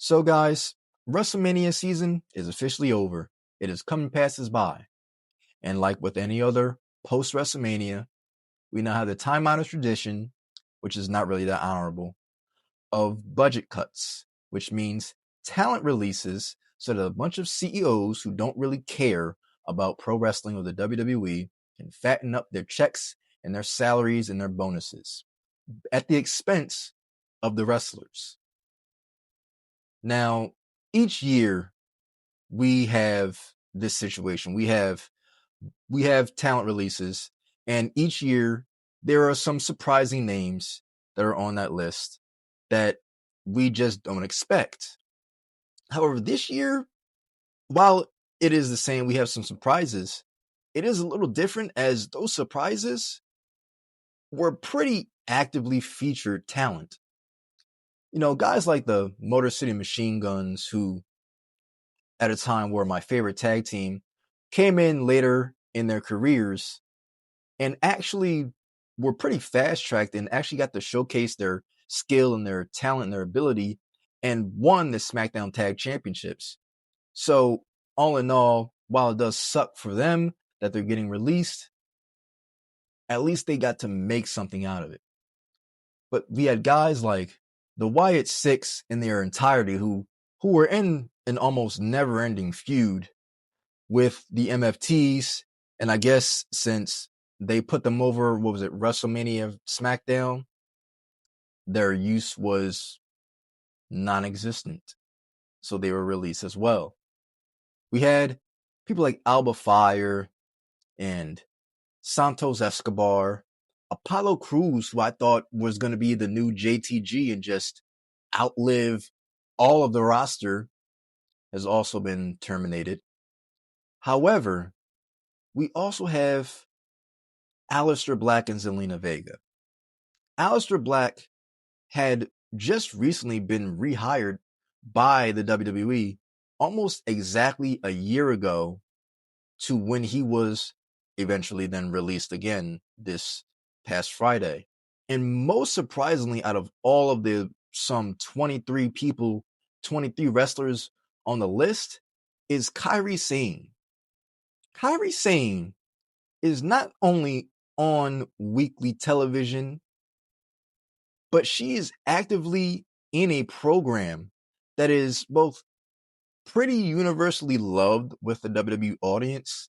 So, guys, WrestleMania season is officially over. It has come and passes by. And like with any other post WrestleMania, we now have the time honored tradition, which is not really that honorable, of budget cuts, which means talent releases so that a bunch of CEOs who don't really care about pro wrestling or the WWE can fatten up their checks and their salaries and their bonuses at the expense of the wrestlers. Now, each year we have this situation. We have talent releases, and each year there are some surprising names that are on that list that we just don't expect. However, this year, while it is the same, we have some surprises. It is a little different as those surprises were pretty actively featured talent. Guys like the Motor City Machine Guns, who at a time were my favorite tag team, came in later in their careers and actually were pretty fast tracked and actually got to showcase their skill and their talent and their ability and won the SmackDown Tag Championships. So, all in all, while it does suck for them that they're getting released, at least they got to make something out of it. But we had guys like the Wyatt Six in their entirety who were in an almost never-ending feud with the MFTs, and I guess since they put them over, what was it, WrestleMania SmackDown, their use was non-existent. So they were released as well. We had people like Alba Fire and Santos Escobar, Apollo Crews, who I thought was going to be the new JTG and just outlive all of the roster, has also been terminated. However, we also have Aleister Black and Zelina Vega. Aleister Black had just recently been rehired by the WWE almost exactly a year ago to when he was eventually then released again this past Friday. And most surprisingly, out of all of the some 23 people, 23 wrestlers on the list, is Kairi Sane. Kairi Sane is not only on weekly television, but she is actively in a program that is both pretty universally loved with the WWE audience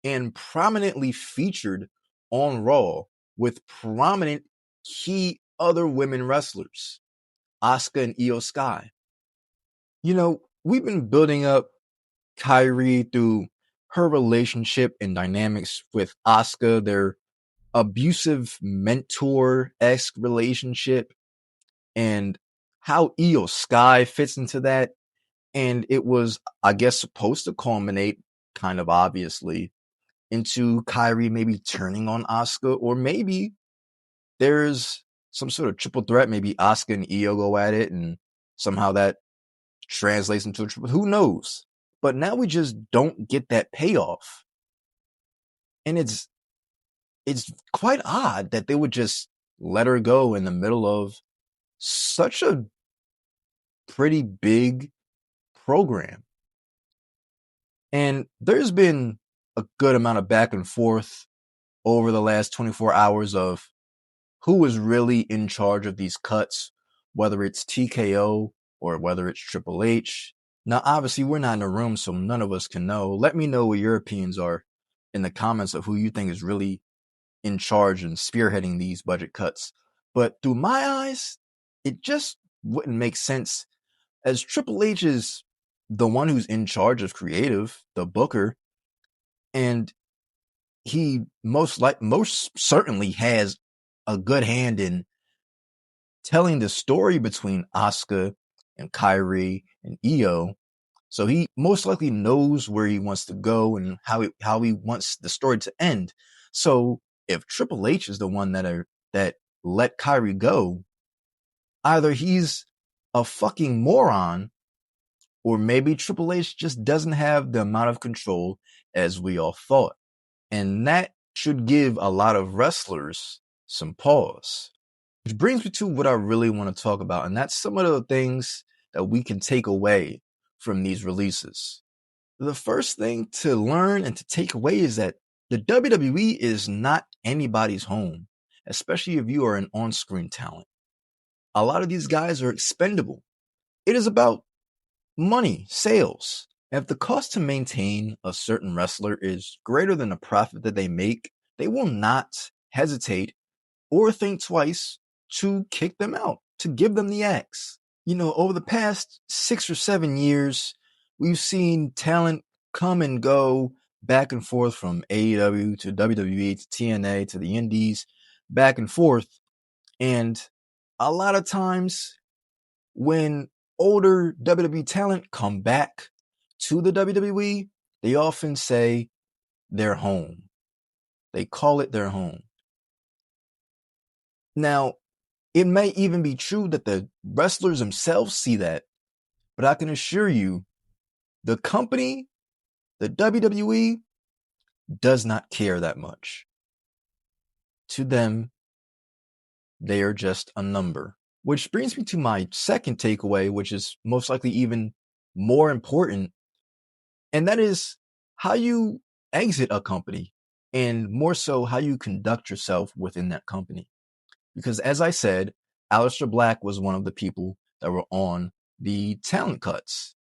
and prominently featured on Raw with prominent key other women wrestlers, Asuka and Io Sky. We've been building up Kairi through her relationship and dynamics with Asuka, their abusive mentor-esque relationship, and how Io Sky fits into that. And it was, I guess, supposed to culminate, kind of obviously, into Kairi maybe turning on Asuka, or maybe there's some sort of triple threat. Maybe Asuka and Io go at it, and somehow that translates into a triple. Who knows? But now we just don't get that payoff, and it's quite odd that they would just let her go in the middle of such a pretty big program. And there's been a good amount of back and forth over the last 24 hours of who is really in charge of these cuts, whether it's TKO or whether it's Triple H. Now, obviously, we're not in the room, so none of us can know. Let me know what your opinions are in the comments of who you think is really in charge and spearheading these budget cuts. But through my eyes, it just wouldn't make sense, as Triple H is the one who's in charge of creative, the booker, and he most certainly has a good hand in telling the story between Asuka and Kairi and Io. So he most likely knows where he wants to go and how he wants the story to end. So if Triple H is the one that let Kairi go, either he's a fucking moron, or maybe Triple H just doesn't have the amount of control as we all thought. And that should give a lot of wrestlers some pause. Which brings me to what I really want to talk about, and that's some of the things that we can take away from these releases. The first thing to learn and to take away is that the WWE is not anybody's home, especially if you are an on-screen talent. A lot of these guys are expendable. It is about money, sales. If the cost to maintain a certain wrestler is greater than the profit that they make, they will not hesitate or think twice to kick them out, to give them the axe. Over the past 6 or 7 years, we've seen talent come and go back and forth from AEW to WWE to TNA to the Indies, back and forth. And a lot of times when older WWE talent come back to the WWE, they often say their home. They call it their home. Now, it may even be true that the wrestlers themselves see that, but I can assure you, the company, the WWE, does not care that much. To them, they are just a number. Which brings me to my second takeaway, which is most likely even more important, and that is how you exit a company, and more so how you conduct yourself within that company. Because as I said, Aleister Black was one of the people that were on the talent cuts.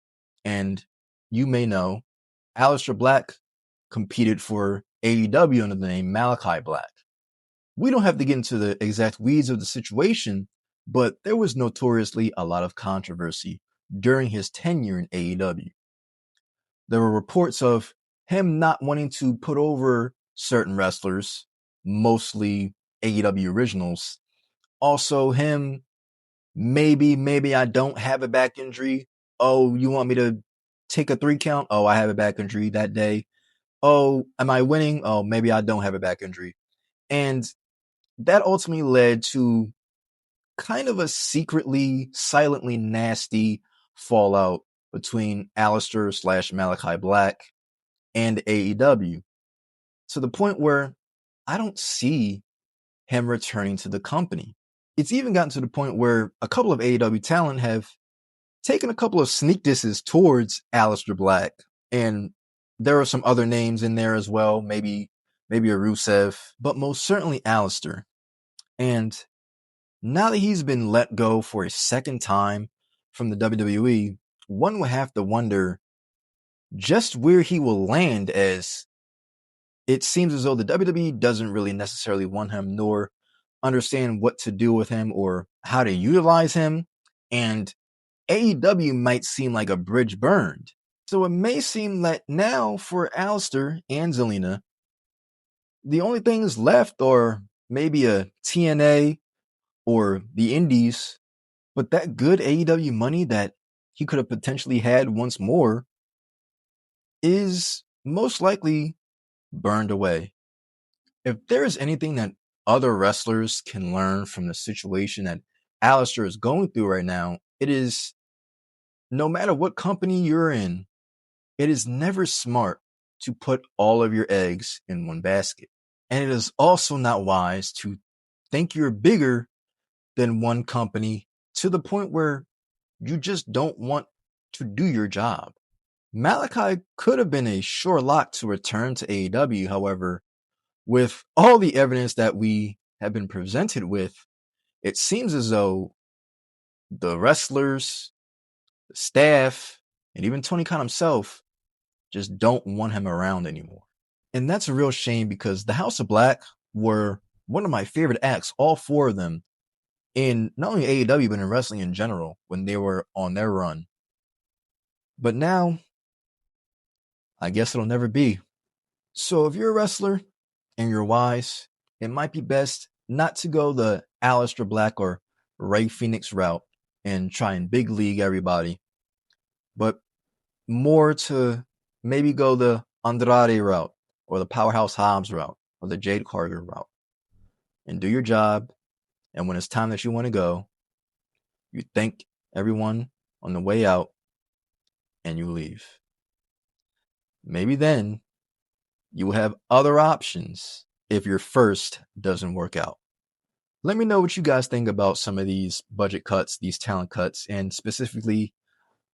And you may know, Aleister Black competed for AEW under the name Malachi Black. We don't have to get into the exact weeds of the situation, but there was notoriously a lot of controversy during his tenure in AEW. There were reports of him not wanting to put over certain wrestlers, mostly AEW originals. Also, him, maybe I don't have a back injury. Oh, you want me to take a 3 count? Oh, I have a back injury that day. Oh, am I winning? Oh, maybe I don't have a back injury. And that ultimately led to kind of a secretly, silently nasty fallout between Aleister/Malachi Black and AEW, to the point where I don't see him returning to the company. It's even gotten to the point where a couple of AEW talent have taken a couple of sneak disses towards Aleister Black, and there are some other names in there as well, maybe a Rusev, but most certainly Aleister. And now that he's been let go for a second time from the WWE, one would have to wonder just where he will land, as it seems as though the WWE doesn't really necessarily want him, nor understand what to do with him or how to utilize him. And AEW might seem like a bridge burned. So it may seem that now for Aleister and Zelina, the only things left are maybe a TNA or the Indies, but that good AEW money that he could have potentially had once more is most likely burned away. If there is anything that other wrestlers can learn from the situation that Aleister is going through right now, it is, no matter what company you're in, it is never smart to put all of your eggs in one basket. And it is also not wise to think you're bigger than one company to the point where you just don't want to do your job. Malachi could have been a sure lock to return to AEW. However, with all the evidence that we have been presented with, it seems as though the wrestlers, the staff, and even Tony Khan himself just don't want him around anymore. And that's a real shame, because the House of Black were one of my favorite acts, all 4 of them, in not only AEW, but in wrestling in general, when they were on their run. But now, I guess it'll never be. So if you're a wrestler and you're wise, it might be best not to go the Aleister Black or Rey Fenix route and try and big league everybody, but more to maybe go the Andrade route or the Powerhouse Hobbs route or the Jade Cargill route, and do your job. And when it's time that you want to go, you thank everyone on the way out and you leave. Maybe then you will have other options if your first doesn't work out. Let me know what you guys think about some of these budget cuts, these talent cuts, and specifically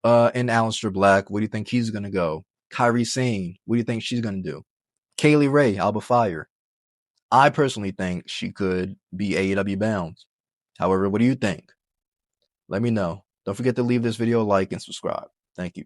And Aleister Black, where do you think he's gonna go? Kairi Sane, what do you think she's gonna do? Kaylee Ray, Alba Fire. I personally think she could be AEW bound. However, what do you think? Let me know. Don't forget to leave this video a like and subscribe. Thank you.